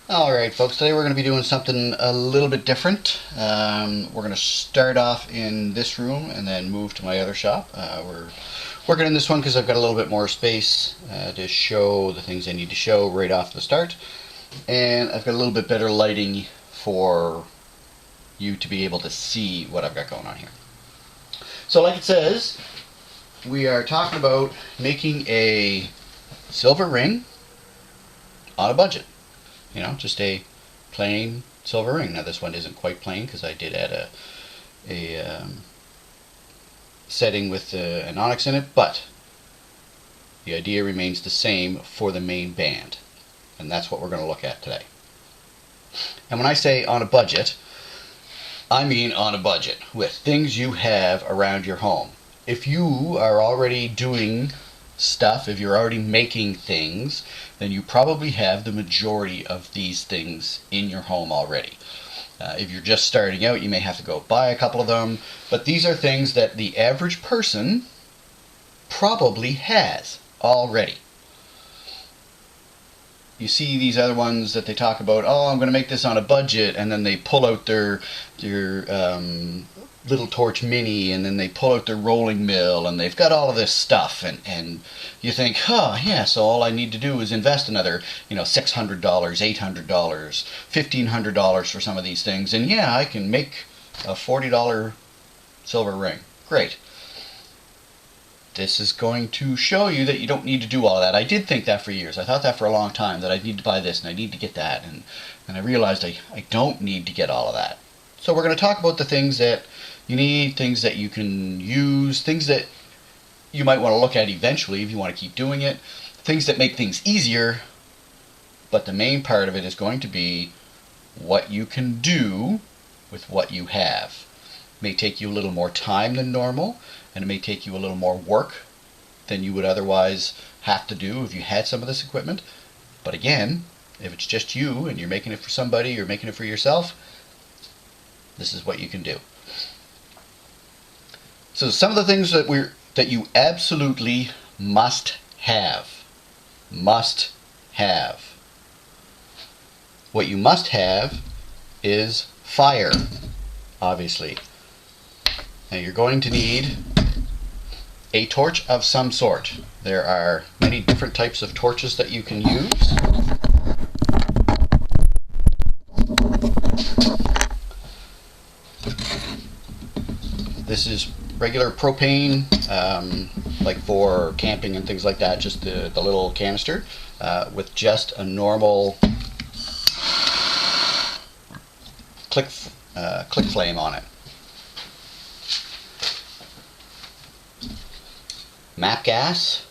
Alright folks, today we're going to be doing something a little bit different. We're going to start off in this room and then move to my other shop. We're working in this one because I've got a little bit more space to show the things I need to show right off the start. And I've got a little bit better lighting for you to be able to see what I've got going on here. So like it says, we are talking about making a silver ring on a budget. You know, just a plain silver ring. Now this one isn't quite plain because I did add a setting with an onyx in it, but the idea remains the same for the main band, and that's what we're going to look at today. And when I say on a budget, I mean on a budget with things you have around your home. If you are already doing stuff, if you're already making things, then you probably have the majority of these things in your home already. If you're just starting out, you may have to go buy a couple of them, but these are things that the average person probably has already. You see these other ones that they talk about, oh, I'm going to make this on a budget, and then they pull out their little torch mini, and then they pull out their rolling mill, and they've got all of this stuff, and you think, oh yeah, so all I need to do is invest another $600, $800, $1,500 for some of these things, and yeah, I can make a $40 silver ring. Great. This is going to show you that you don't need to do all of that. I did think that for years. I thought that for a long time, that I need to buy this and I need to get that, and I realized I don't need to get all of that. So we're going to talk about the things that you need, things that you can use, things that you might want to look at eventually if you want to keep doing it, things that make things easier, but the main part of it is going to be what you can do with what you have. It may take you a little more time than normal, and it may take you a little more work than you would otherwise have to do if you had some of this equipment. But again, if it's just you and you're making it for somebody or making it for yourself, this is what you can do. So some of the things that you absolutely must have. Must have. What you must have is fire, obviously. Now you're going to need a torch of some sort. There are many different types of torches that you can use. This is regular propane, like for camping and things like that, just the little canister with just a normal click flame on it. MAPP gas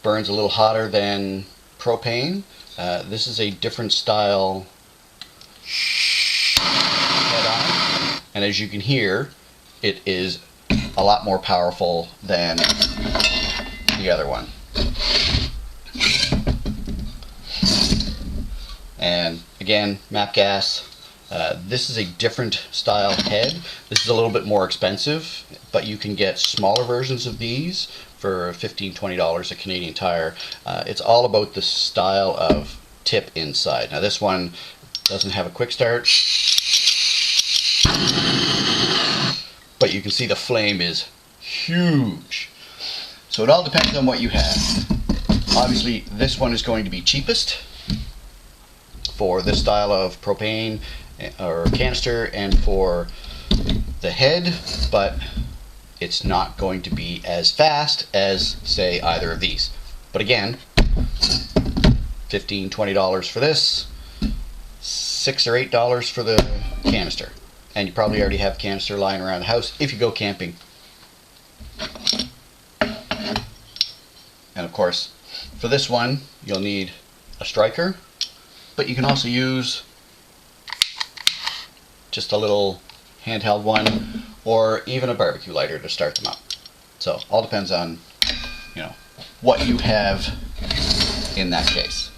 burns a little hotter than propane. This is a different style head on, and as you can hear, it is a lot more powerful than the other one. And again, MAPP gas. This is a different style head. This is a little bit more expensive, but you can get smaller versions of these for $15, $20 at Canadian Tire. It's all about the style of tip inside. Now this one doesn't have a quick start, but you can see the flame is huge. So it all depends on what you have. Obviously this one is going to be cheapest for this style of propane or canister and for the head, but it's not going to be as fast as, say, either of these. But again, $15, $20 for this, $6 or $8 for the canister. And you probably already have canister lying around the house if you go camping. And of course, for this one, you'll need a striker, but you can also use just a little handheld one, or even a barbecue lighter to start them up. So all depends on what you have in that case.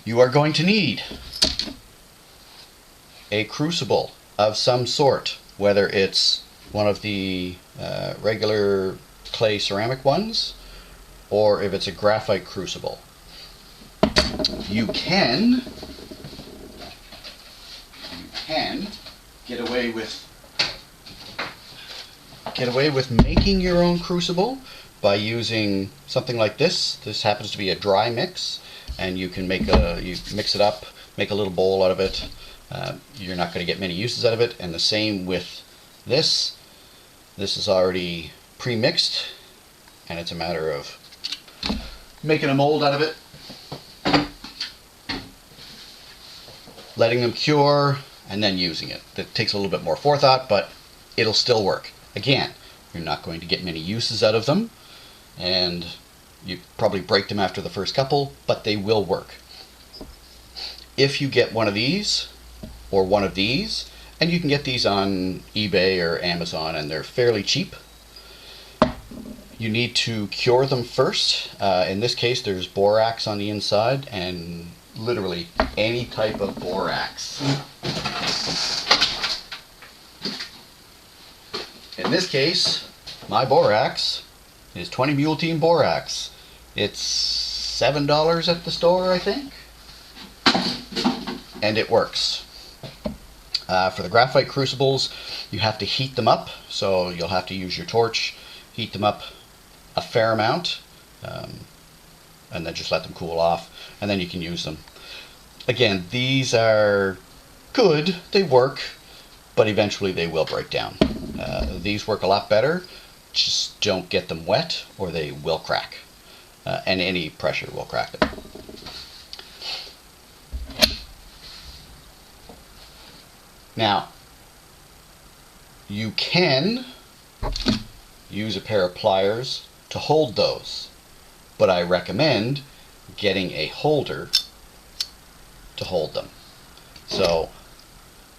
You are going to need a crucible of some sort, whether it's one of the regular clay ceramic ones, or if it's a graphite crucible. you can get away with making your own crucible by using something like this. This happens to be a dry mix, and you can you mix it up, make a little bowl out of it. You're not going to get many uses out of it, and the same with this. This is already pre-mixed, and it's a matter of making a mold out of it, letting them cure, and then using it. That takes a little bit more forethought, but it'll still work. Again, you're not going to get many uses out of them, and you probably break them after the first couple, but they will work. If you get one of these, or one of these, and you can get these on eBay or Amazon, and they're fairly cheap, you need to cure them first. In this case, there's borax on the inside, and literally any type of borax. In this case, my borax is 20 Mule Team borax. It's $7 at the store, I think, and it works. For the graphite crucibles, you have to heat them up, so you'll have to use your torch, heat them up a fair amount, and then just let them cool off, and then you can use them. Again, these are good, they work, but eventually they will break down. These work a lot better, just don't get them wet or they will crack, and any pressure will crack them. Now, you can use a pair of pliers to hold those, but I recommend getting a holder to hold them. So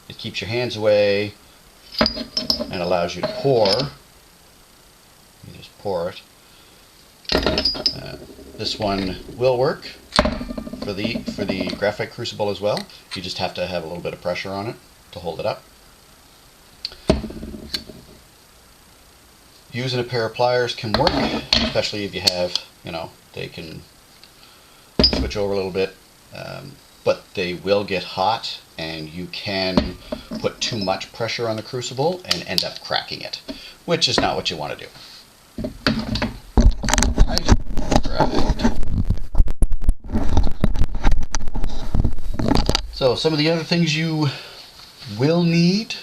it keeps your hands away and allows you to pour. You just pour it. This one will work for the graphite crucible as well. You just have to have a little bit of pressure on it to hold it up. Using a pair of pliers can work, especially if you have, they can switch over a little bit, but they will get hot, and you can put too much pressure on the crucible and end up cracking it, which is not what you want to do. So some of the other things you will need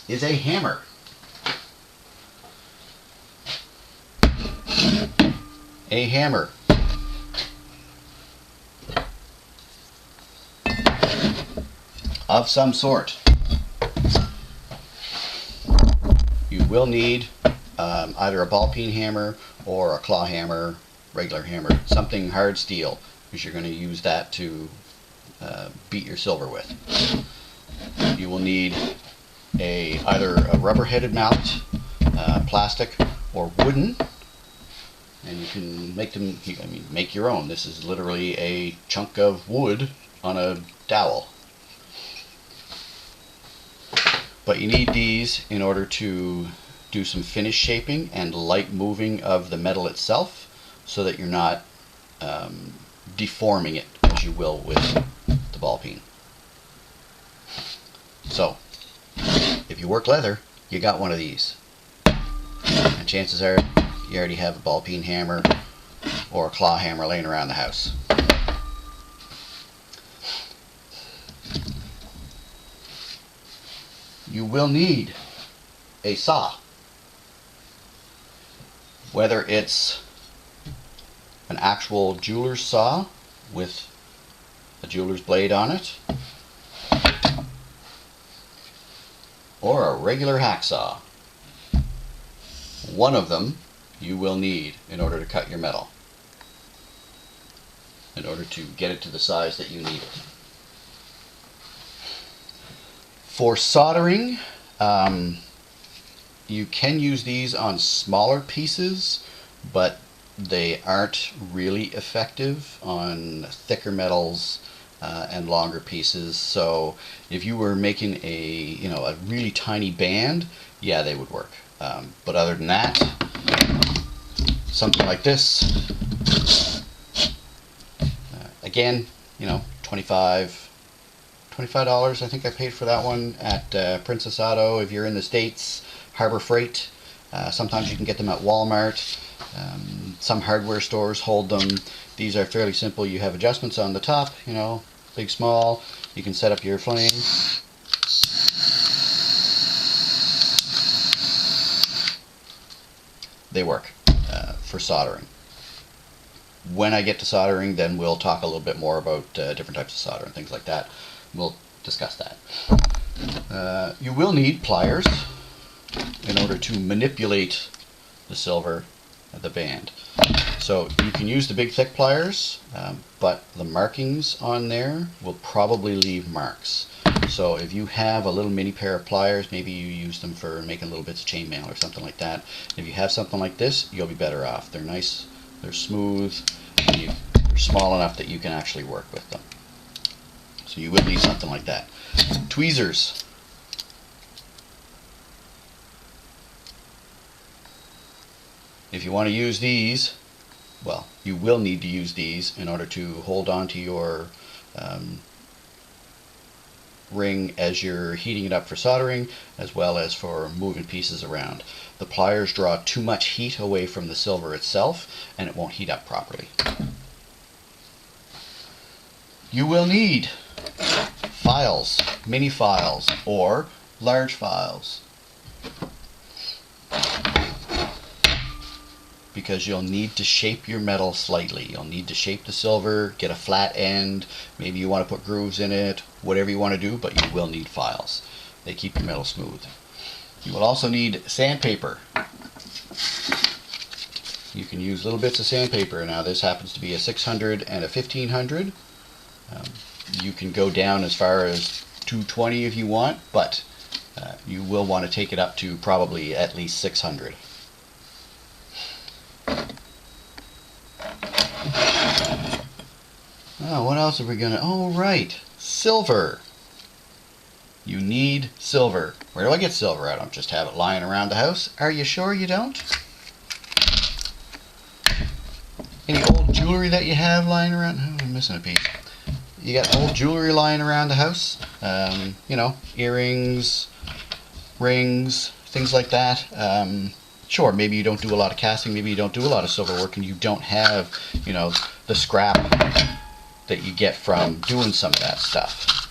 is a hammer. A hammer. Of some sort. You will need either a ball peen hammer or a claw hammer, regular hammer, something hard steel, because you're going to use that to beat your silver with. You will need either a rubber-headed mallet, plastic, or wooden, and you can make them. Make your own. This is literally a chunk of wood on a dowel. But you need these in order to do some finish shaping and light moving of the metal itself, so that you're not deforming it as you will with the ball peen. So, if you work leather, you got one of these. And chances are you already have a ball peen hammer or a claw hammer laying around the house. You will need a saw. Whether it's an actual jeweler's saw with a jeweler's blade on it, or a regular hacksaw. One of them you will need in order to cut your metal, in order to get it to the size that you need it. For soldering, you can use these on smaller pieces, but they aren't really effective on thicker metals and longer pieces. So if you were making a really tiny band, yeah, they would work. But other than that, something like this Again, you know, $25 I think I paid for that one at Princess Auto. If you're in the States, Harbor Freight. Sometimes you can get them at Walmart. Some hardware stores hold them. These are fairly simple. You have adjustments on the top, you know, big, small. You can set up your flame. They work for soldering. When I get to soldering, then we'll talk a little bit more about different types of solder and things like that. We'll discuss that. You will need pliers in order to manipulate the silver, the band. So you can use the big thick pliers, but the markings on there will probably leave marks. So if you have a little mini pair of pliers, maybe you use them for making little bits of chainmail or something like that. If you have something like this, you'll be better off. They're nice, they're smooth, and they're small enough that you can actually work with them. So you would need something like that. Tweezers. If you want to use these, well, you will need to use these in order to hold on to your ring as you're heating it up for soldering, as well as for moving pieces around. The pliers draw too much heat away from the silver itself, and it won't heat up properly. You will need files, mini files, or large files, because you'll need to shape your metal slightly. You'll need to shape the silver, get a flat end, maybe you want to put grooves in it, whatever you want to do, but you will need files. They keep your metal smooth. You will also need sandpaper. You can use little bits of sandpaper. Now this happens to be a 600 and a 1500. You can go down as far as 220 if you want, but you will want to take it up to probably at least 600. Oh, what else are we gonna... Oh, right. Silver. You need silver. Where do I get silver? I don't just have it lying around the house. Are you sure you don't? Any old jewelry that you have lying around? Oh, I'm missing a piece. You got old jewelry lying around the house? You know, earrings, rings, things like that. Sure, maybe you don't do a lot of casting, maybe you don't do a lot of silver work, and you don't have, you know, the scrap that you get from doing some of that stuff.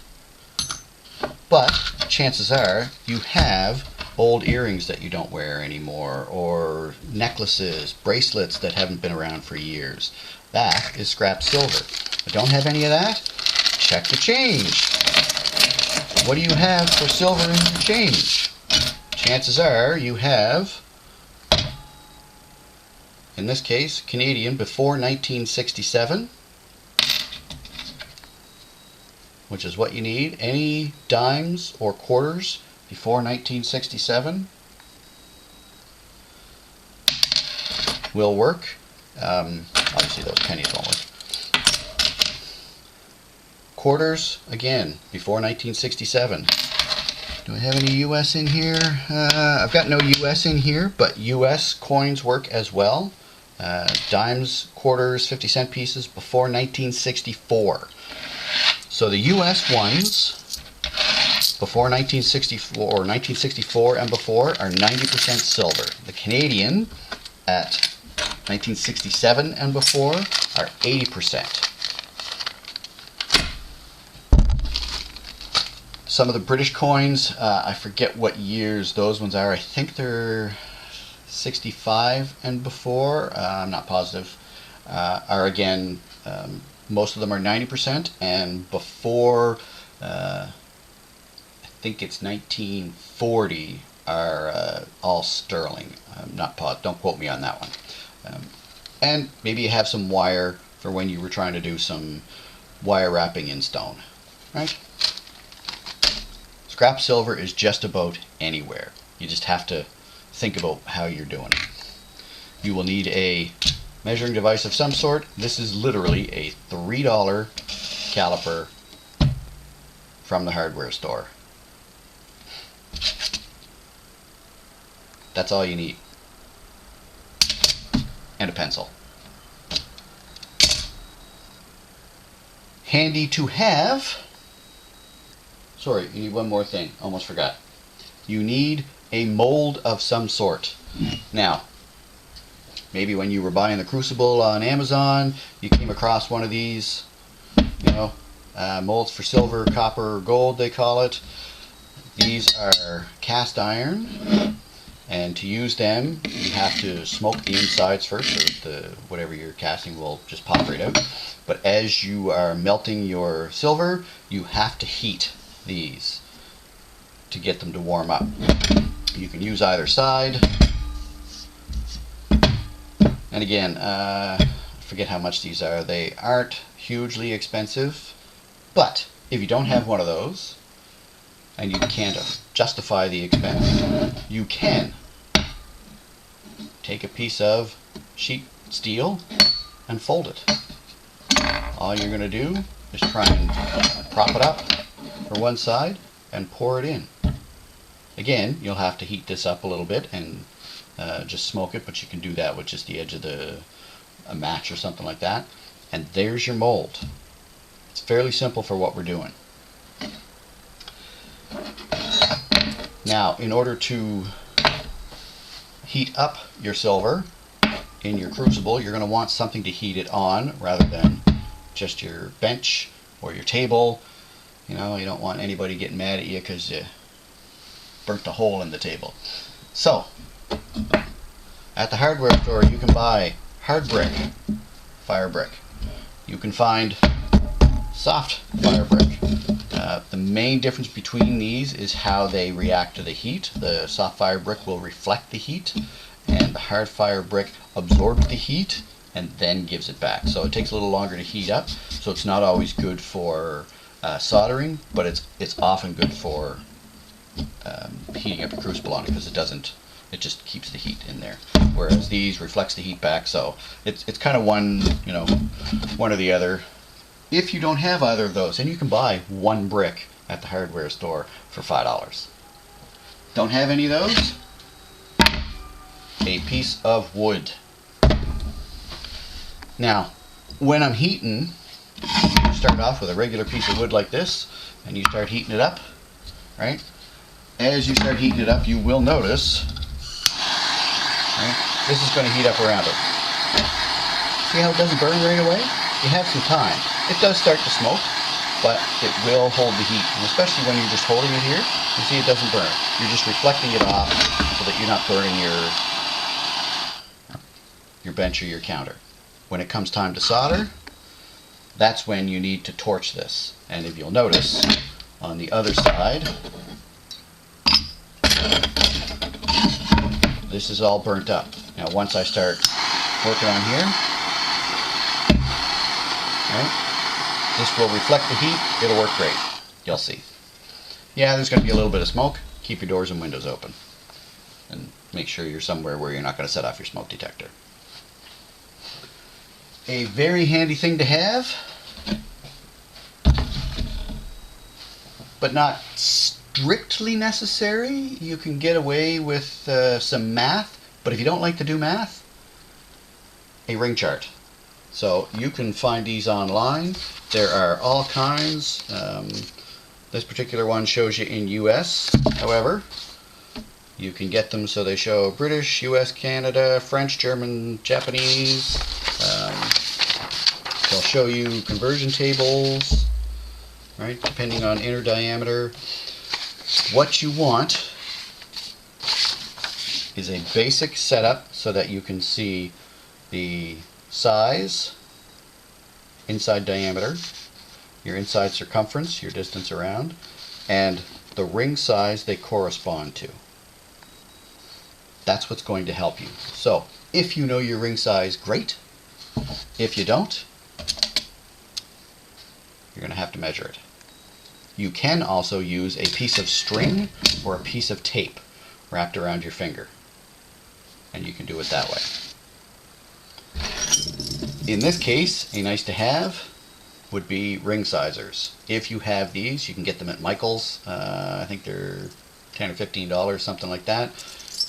But chances are you have old earrings that you don't wear anymore, or necklaces, bracelets that haven't been around for years. That is scrap silver. I don't have any of that? Check the change. What do you have for silver in your change? Chances are you have, in this case, Canadian before 1967, which is what you need. Any dimes or quarters before 1967 will work. Obviously those pennies won't work. Quarters, again, before 1967. Do I have any US in here? I've got no US in here, but US coins work as well. Dimes, quarters, 50-cent pieces before 1964. So the US ones before 1964 or 1964 and before are 90% silver. The Canadian at 1967 and before are 80%. Some of the British coins, I forget what years those ones are. I think they're 65 and before, I'm not positive, are again, most of them are 90%, and before, I think it's 1940, are all sterling. I'm not positive, don't quote me on that one. And maybe you have some wire for when you were trying to do some wire wrapping in stone, right? Scrap silver is just about anywhere. You just have to think about how you're doing it. You will need a measuring device of some sort. This is literally a $3 caliper from the hardware store. That's all you need. And a pencil. handy to have. Sorry, you need one more thing. Almost forgot. You need a mold of some sort. Now, maybe when you were buying the crucible on Amazon, you came across one of these, molds for silver, copper, or gold, they call it. These are cast iron, and to use them, you have to smoke the insides first, so whatever you're casting will just pop right out. But as you are melting your silver, you have to heat these to get them to warm up. You can use either side. And again, I forget how much these are. They aren't hugely expensive, but if you don't have one of those and you can't justify the expense, you can take a piece of sheet steel and fold it. All you're going to do is try and prop it up for one side and pour it in. Again, you'll have to heat this up a little bit and just smoke it, but you can do that with just the edge of a match or something like that. And there's your mold. It's fairly simple for what we're doing. Now, in order to heat up your silver in your crucible, you're going to want something to heat it on rather than just your bench or your table. You don't want anybody getting mad at you because you burnt a hole in the table. So, at the hardware store, you can buy hard brick, fire brick. You can find soft fire brick. The main difference between these is how they react to the heat. The soft fire brick will reflect the heat, and the hard fire brick absorbs the heat and then gives it back. So it takes a little longer to heat up, so it's not always good for soldering, but it's often good for heating up a crucible on it, because it just keeps the heat in there. Whereas these reflects the heat back, so it's kind of one or the other. If you don't have either of those, and you can buy one brick at the hardware store for $5. Don't have any of those? A piece of wood. Now, when I'm heating, you start off with a regular piece of wood like this, and you start heating it up, right? As you start heating it up, you will notice, right, this is going to heat up around it. See how it doesn't burn right away? You have some time. It does start to smoke, but it will hold the heat. And especially when you're just holding it here, you see it doesn't burn. You're just reflecting it off so that you're not burning your bench or your counter. When it comes time to solder, that's when you need to torch this. And if you'll notice, on the other side, this is all burnt up. Now once I start working on here, right, this will reflect the heat. It'll work great. You'll see. Yeah, there's going to be a little bit of smoke. Keep your doors and windows open. And make sure you're somewhere where you're not going to set off your smoke detector. A very handy thing to have, but not strictly necessary. You can get away with some math, but if you don't like to do math, a ring chart. So you can find these online. There are all kinds. This particular one shows you in US. However, you can get them so they show British, US, Canada, French, German, Japanese. They'll show you conversion tables, right, depending on inner diameter. What you want is a basic setup so that you can see the size, inside diameter, your inside circumference, your distance around, and the ring size they correspond to. That's what's going to help you. So, if you know your ring size, great. If you don't, you're going to have to measure it. You can also use a piece of string or a piece of tape wrapped around your finger, and you can do it that way. In this case, a nice to have would be ring sizers. If you have these, you can get them at Michael's. I think they're $10 or $15, something like that.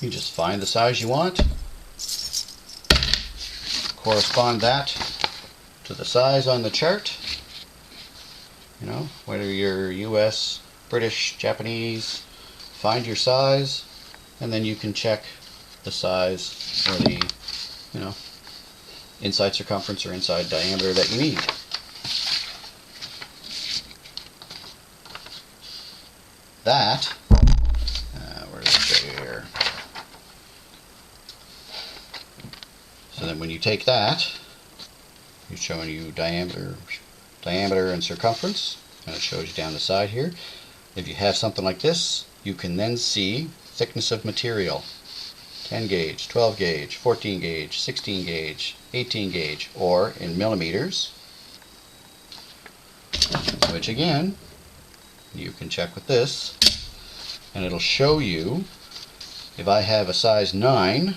You just find the size you want, correspond that to the size on the chart, You know, whether you're US, British, Japanese, find your size, and then you can check the size or the, you know, inside circumference or inside diameter that you need. That, where does it show you here? So then when you take that, it's showing you diameter and circumference, and it shows you down the side here. If you have something like this, you can then see thickness of material. 10 gauge, 12 gauge, 14 gauge, 16 gauge, 18 gauge, or in millimeters, which again, you can check with this, and it'll show you if I have a size 9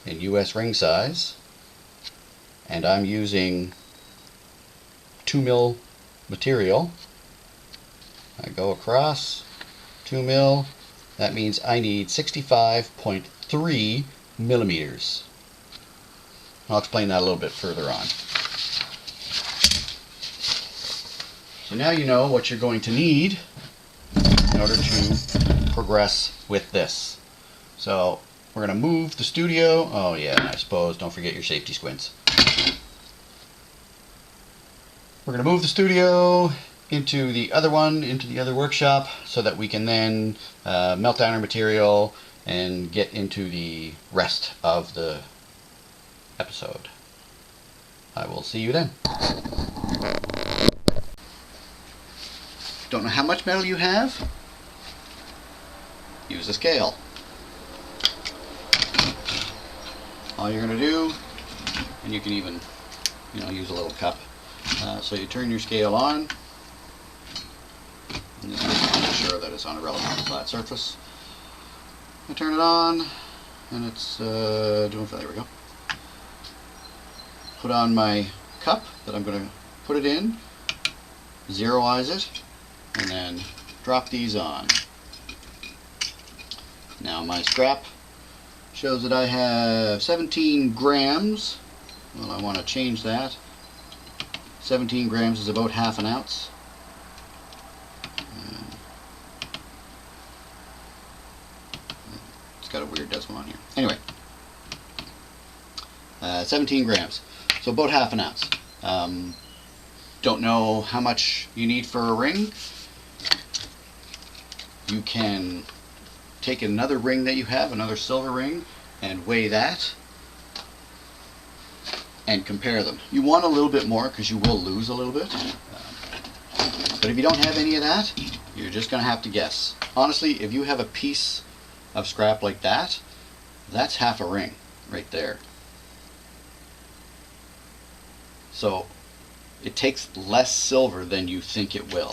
in US ring size, and I'm using 2 mil material. I go across 2 mil, that means I need 65.3 millimeters. I'll explain that a little bit further on. So now you know what you're going to need in order to progress with this. So we're going to move the studio. Oh yeah, and I suppose don't forget your safety squints. We're going to move the studio into the other one, into the other workshop, so that we can then melt down our material and get into the rest of the episode. I will see you then. Don't know how much metal you have? Use a scale. All you're going to do, and you can even, use a little cup. So you turn your scale on. In this case, I'm not sure that it's on a relatively flat surface. I turn it on, and it's doing fine. There we go. Put on my cup that I'm going to put it in, zeroize it, and then drop these on. Now my scrap shows that I have 17 grams. Well, I want to change that. 17 grams is about half an ounce. It's got a weird decimal on here. Anyway, 17 grams. So about half an ounce. Don't know how much you need for a ring. You can take another ring that you have, another silver ring, and weigh that and compare them. You want a little bit more because you will lose a little bit. But if you don't have any of that, you're just going to have to guess. Honestly, if you have a piece of scrap like that, that's half a ring right there. So it takes less silver than you think it will.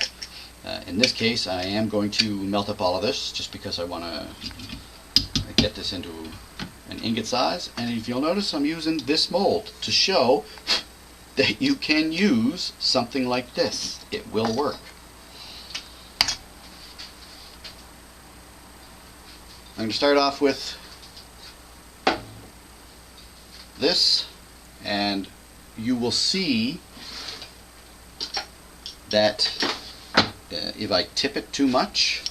In this case, I am going to melt up all of this just because I want to get this into an ingot size. And if you'll notice, I'm using this mold to show that you can use something like this. It will work. I'm going to start off with this, and you will see that if I tip it too much,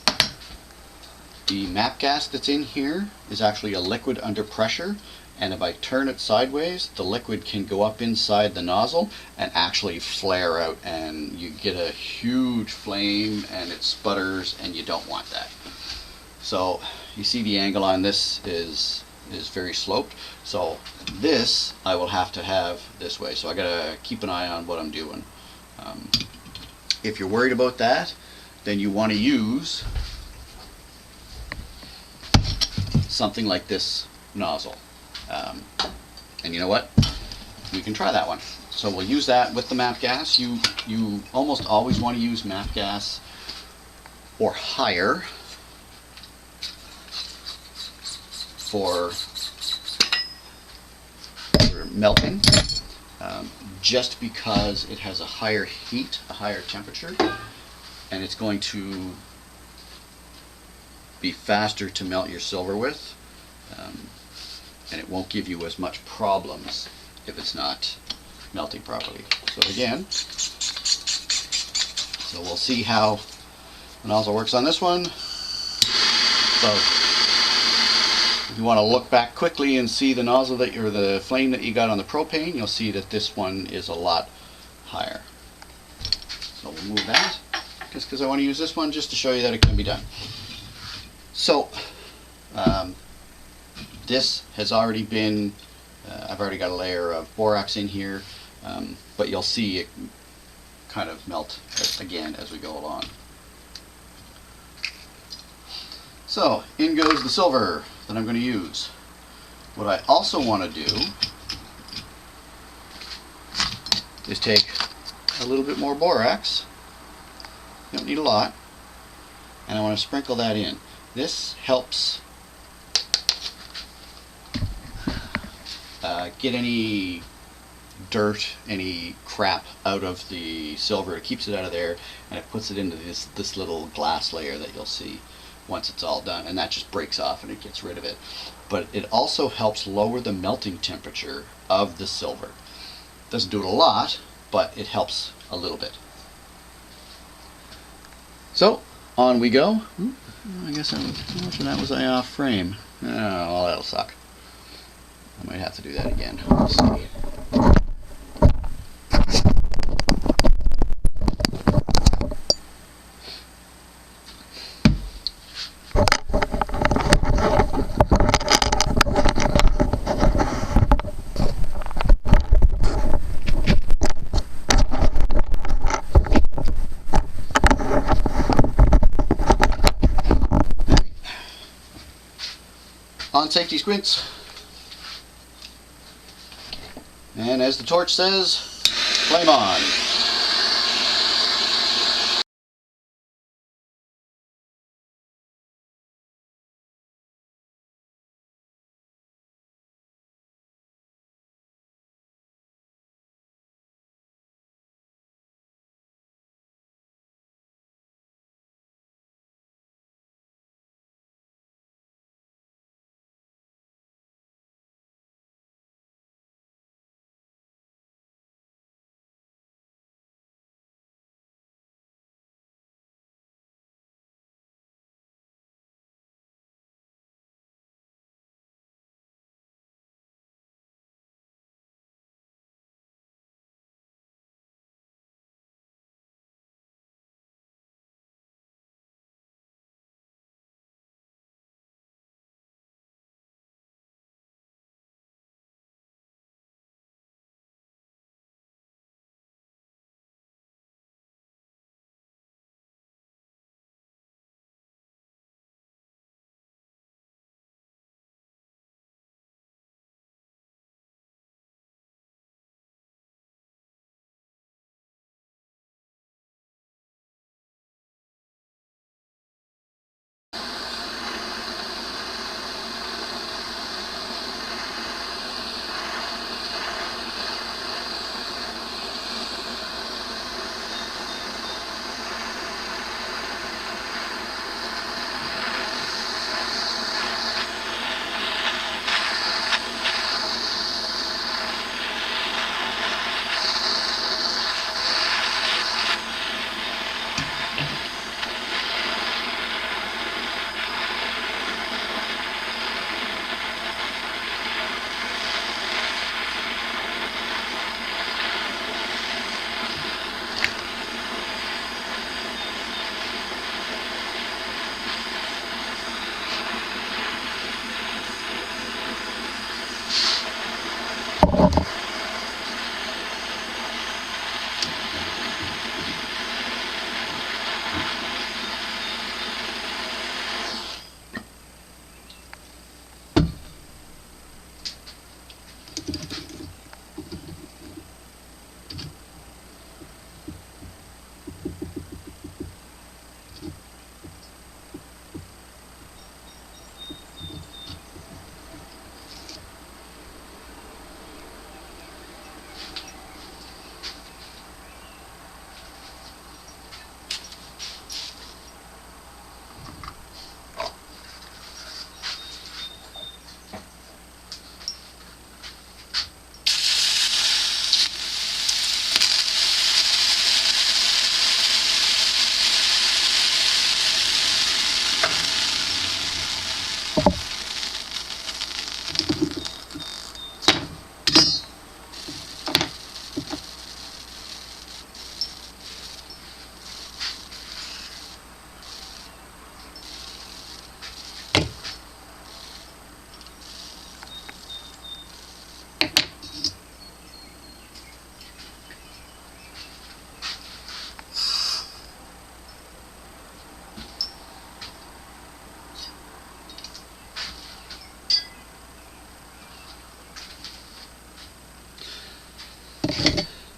the MAPP gas that's in here is actually a liquid under pressure, and if I turn it sideways, the liquid can go up inside the nozzle and actually flare out, and you get a huge flame and it sputters, and you don't want that. So you see the angle on this is very sloped, so this I will have to have this way, so I gotta keep an eye on what I'm doing. If you're worried about that, then you want to use something like this nozzle. And you know what? We can try that one. So we'll use that with the MAPP gas. You almost always want to use MAPP gas or higher for melting. Just because it has a higher heat, a higher temperature, and it's going to be faster to melt your silver with, and it won't give you as much problems if it's not melting properly. So again, we'll see how the nozzle works on this one. So if you want to look back quickly and see the nozzle that or the flame that you got on the propane, you'll see that this one is a lot higher. So we'll move that just because I want to use this one just to show you that it can be done. So this has already been, I've already got a layer of borax in here, but you'll see it kind of melt again as we go along. So in goes the silver that I'm going to use. What I also want to do is take a little bit more borax. You don't need a lot. And I want to sprinkle that in. This helps get any dirt, any crap out of the silver. It keeps it out of there, and it puts it into this little glass layer that you'll see once it's all done, and that just breaks off and it gets rid of it. But it also helps lower the melting temperature of the silver. Doesn't do it a lot, but it helps a little bit. So on we go. I guess how much of that was I off frame? Oh, well, that'll suck. I might have to do that again. Let's see. On safety squints. And as the torch says, flame on.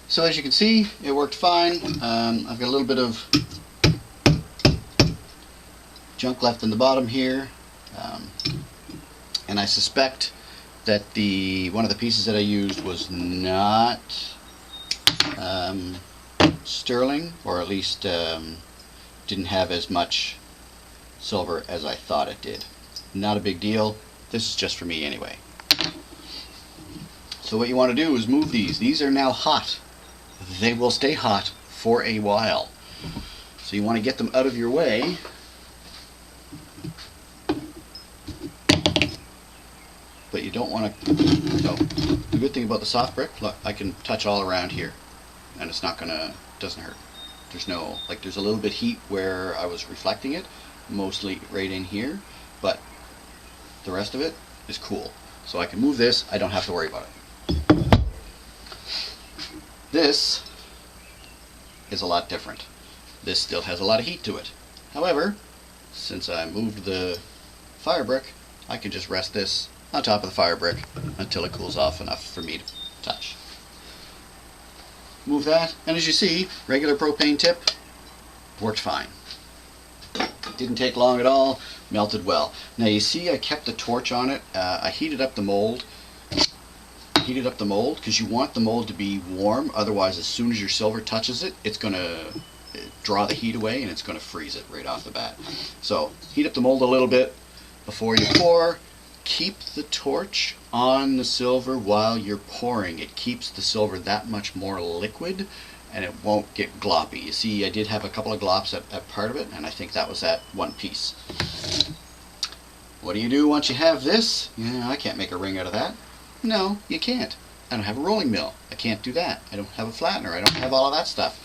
So as you can see, it worked fine. I've got a little bit of junk left in the bottom here, and I suspect that one of the pieces that I used was not sterling, or at least didn't have as much silver as I thought it did. Not a big deal. This is just for me anyway. So what you want to do is move these. These are now hot. They will stay hot for a while. So you want to get them out of your way. But you don't want to. So the good thing about the soft brick, look, I can touch all around here, and it's not gonna, doesn't hurt. There's no, like, there's a little bit heat where I was reflecting it, mostly right in here, but the rest of it is cool. So I can move this. I don't have to worry about it. This is a lot different. This still has a lot of heat to it. However, since I moved the fire brick, I can just rest this on top of the fire brick until it cools off enough for me to touch. Move that, and as you see, regular propane tip worked fine. Didn't take long at all, melted well. Now you see I kept the torch on it. I heated up the mold. Because you want the mold to be warm, otherwise as soon as your silver touches it, it's going to draw the heat away and it's going to freeze it right off the bat. So heat up the mold a little bit before you pour. Keep the torch on the silver while you're pouring. It keeps the silver that much more liquid and it won't get gloppy. You see, I did have a couple of glops at part of it, and I think that was that one piece. What do you do once you have this? Yeah, I can't make a ring out of that. No, you can't. I don't have a rolling mill. I can't do that. I don't have a flattener. I don't have all of that stuff.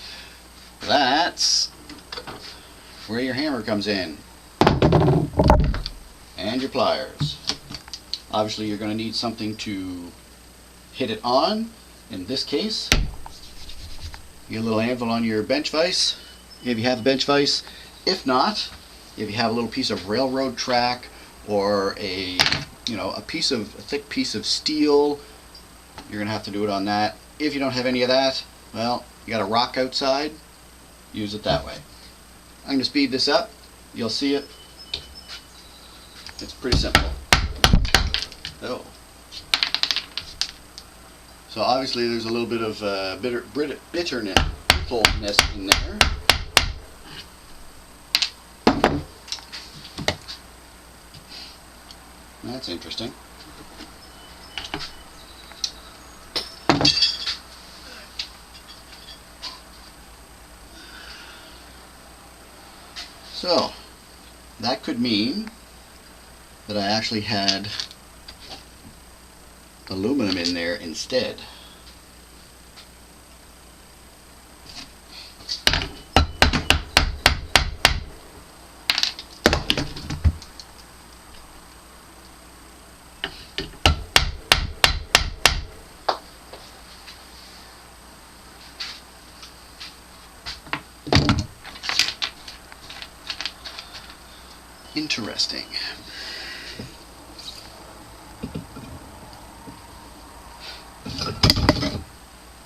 That's where your hammer comes in. And your pliers. Obviously you're going to need something to hit it on. In this case, you get a little anvil on your bench vise, if you have a bench vise. If not, if you have a little piece of railroad track or a thick piece of steel, you're going to have to do it on that. If you don't have any of that, well, you got a rock outside, use it that way. I'm going to speed this up. You'll see it. It's pretty simple. Oh. So obviously there's a little bit of bitterness in there. That's interesting. So that could mean that I actually had aluminum in there instead. Interesting.